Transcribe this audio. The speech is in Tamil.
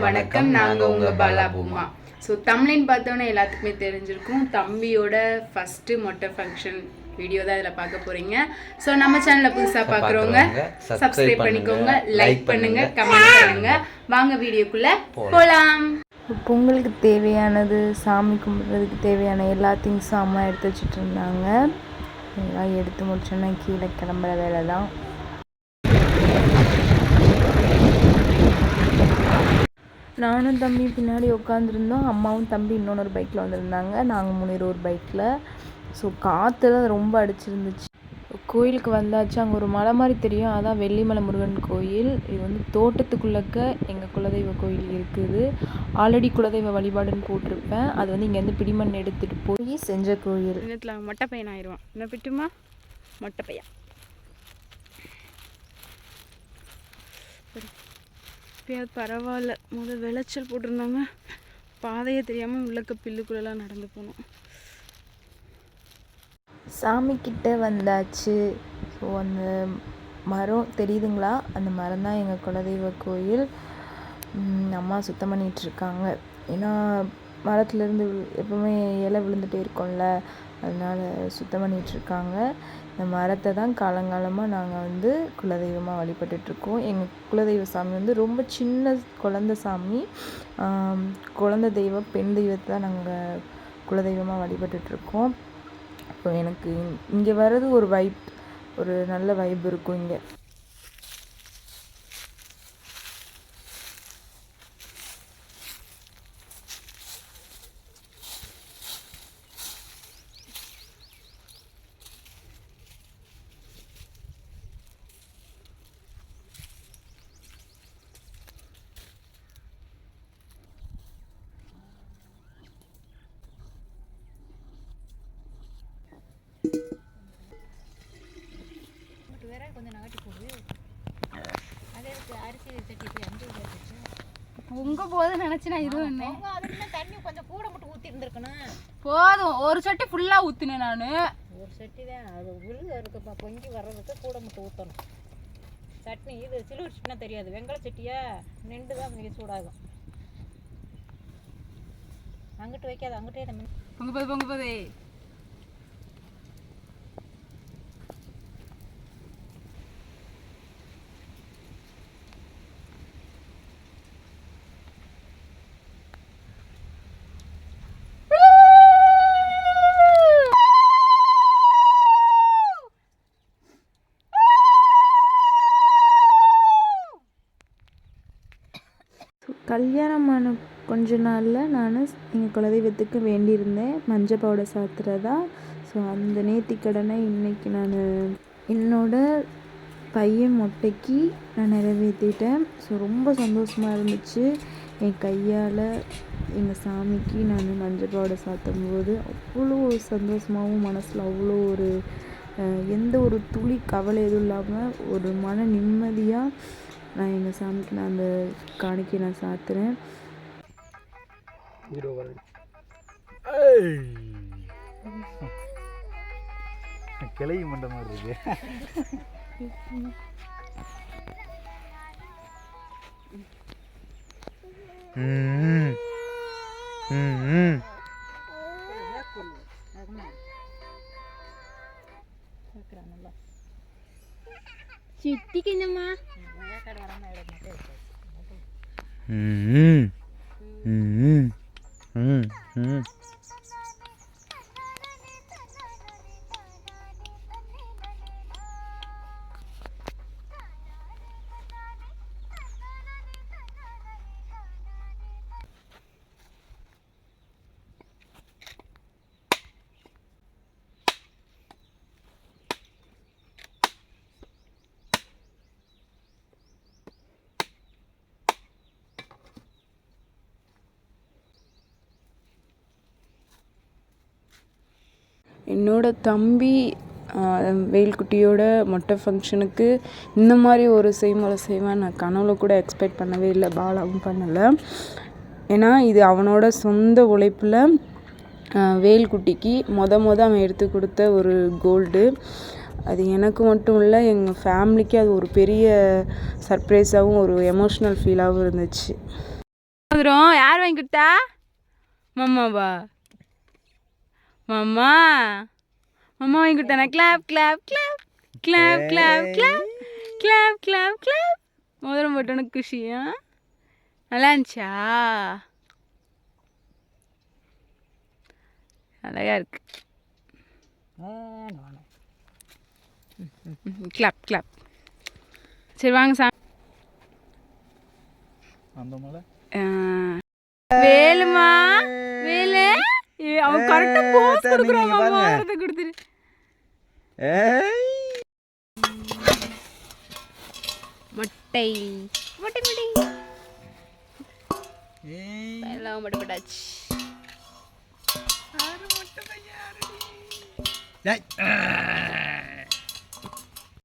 வணக்கம். நாங்கள் உங்கள் பாலாபூமா. ஸோ தமிழின் பார்த்தோன்னே எல்லாத்துக்குமே தெரிஞ்சிருக்கும். தம்பியோட ஃபஸ்ட்டு மொட்டை ஃபங்க்ஷன் வீடியோ தான் இதில் பார்க்க போகிறீங்க. ஸோ நம்ம சேனலில் புதுசாக பார்க்குறவங்க சப்ஸ்கிரைப் பண்ணிக்கோங்க, லைக் பண்ணுங்கள், கமெண்ட் பண்ணுங்கள். வாங்க வீடியோக்குள்ளே போகலாம். பொங்கலுக்கு தேவையானது, சாமி கும்பிட்றதுக்கு தேவையான எல்லா திங்ஸும் அம்மா எடுத்து வச்சுட்டு இருந்தாங்க. எல்லாம் எடுத்து முடிச்சோன்னா கீழே கிளம்புற வேலை தான். நானும் தம்பி பின்னாடி உட்காந்துருந்தோம். அம்மாவும் தம்பி இன்னொரு பைக்கில் வந்திருந்தாங்க. நாங்கள் 3 பேர் ஒரு பைக்கில். ஸோ காற்றுலாம் ரொம்ப அடிச்சிருந்துச்சு. கோயிலுக்கு வந்தாச்சு. அங்கே ஒரு மலை மாதிரி தெரியும், அதான் வெள்ளிமலை முருகன் கோயில். இது வந்து தோட்டத்துக்குள்ளக்க எங்கள் குலதெய்வ கோயில் இருக்குது. ஆல்ரெடி குலதெய்வ வழிபாடுன்னு போட்டிருப்பேன். அது வந்து இங்கேருந்து பிடிமண் எடுத்துகிட்டு போய் செஞ்ச கோயில். மொட்டை பையன் ஆயிடுவான். என்ன பிட்டுமா மொட்டை பையன். இப்போயாவது பரவாயில்ல. முதல் விளைச்சல் போட்டிருந்தாங்க, பாதையை தெரியாமல் உள்ளக்க பில்லுக்குள்ளெல்லாம் நடந்து போனோம். சாமிக்கிட்ட வந்தாச்சு. ஸோ அந்த மரம் தெரியுதுங்களா, அந்த மரம் தான் எங்கள் குலதெய்வ கோயில். அம்மா சுத்தம் பண்ணிகிட்ருக்காங்க. ஏன்னா மரத்துலேருந்து எப்பவுமே இலை விழுந்துகிட்டே இருக்கும்ல, அதனால் சுத்தம் பண்ணிகிட்ருக்காங்க. இந்த மரத்தை தான் காலங்காலமாக நாங்கள் வந்து குலதெய்வமாக வழிபட்டுட்ருக்கோம். எங்கள் குலதெய்வ சாமி வந்து ரொம்ப சின்ன குழந்த சாமி. குழந்த தெய்வம், பெண் தெய்வத்தை தான் நாங்கள் குலதெய்வமாக வழிபட்டுட்ருக்கோம். ஸோ எனக்கு இங்கே வர்றது ஒரு வைப், ஒரு நல்ல வைப் இருக்கும் இங்கே. உங்க போதும் நினைச்சுனா இது என்ன தண்ணி கொஞ்சம் கூட மட்டும் ஊற்றி இருந்திருக்கணும். போதும், ஒரு சட்டி ஃபுல்லா ஊத்தினேன் நான். ஒரு சட்டி தான், அது உள்ள இருக்குப்பா, பொங்கி வர்றதுக்கு கூட மட்டும் ஊற்றணும். சட்னி இது சிலுவர் சட்னா தெரியாது, வெங்காய சட்டியா நின்று தான் மிக சூடாகும். அங்கிட்டு வைக்காது, அங்கிட்டே நம்ம பொங்க போதே. கல்யாணமான கொஞ்ச நாளில் நான் எங்கள் குலதெய்வத்துக்கு வேண்டியிருந்தேன் மஞ்சள் பவுடர் சாத்துறதா. ஸோ அந்த நேர்த்திக்கடனை இன்றைக்கி நான் என்னோட பையன் மொட்டைக்கு நான் நிறைவேற்றிட்டேன். ஸோ ரொம்ப சந்தோஷமாக இருந்துச்சு. என் கையால் எங்கள் சாமிக்கு நான் மஞ்சள் பவுடர் சாத்தும்போது அவ்வளோ ஒரு சந்தோஷமாகவும் மனசில் அவ்வளோ ஒரு எந்த ஒரு துளி கவலை எதுவும் இல்லாமல் ஒரு மன நிம்மதியாக நான் எங்கள் சாமிக்கு நான் அந்த காணிக்கை நான் சாத்துறேன். கிளை மண்ட மாதிரி இருக்கு. சித்திக்கு என்னம்மா என்னோட தம்பி வேல்குட்டியோட மொட்டை ஃபங்க்ஷனுக்கு இந்த மாதிரி ஒரு செய்முறை செய்வேன் நான் கனவுல கூட எக்ஸ்பெக்ட் பண்ணவே இல்லை, பாலாவும் பண்ணலை. ஏன்னா இது அவனோட சொந்த உழைப்பில் வேல்குட்டிக்கு அவன் எடுத்து கொடுத்த ஒரு கோல்டு. அது எனக்கு மட்டும் இல்லை, எங்கள் ஃபேமிலிக்கு அது ஒரு பெரிய சர்ப்ரைஸாகவும் ஒரு எமோஷ்னல் ஃபீலாகவும் இருந்துச்சு. வந்துடும். யார் வாங்கி கொடுத்தா? மாமாவா? மாமா மாமா வாங்கி கொடுத்தானே. Clap clap clap clap clap clap clap clap clap. மோதிரம் போட்டோன்னு குஷியா? நல்லா இருந்துச்சா? அழகா இருக்கு. Clap clap. சரி வாங்க சாமி. அந்த மலை வேலுமா வேலு. அவன் கரெக்டா போஸ் கொடுக்குறான். மோதிரத்தை கொடுத்துரு. மொட்டை மொட்டை மொட்டை எல்லாம் மொட்டை போட்டாச்சு. ஏய்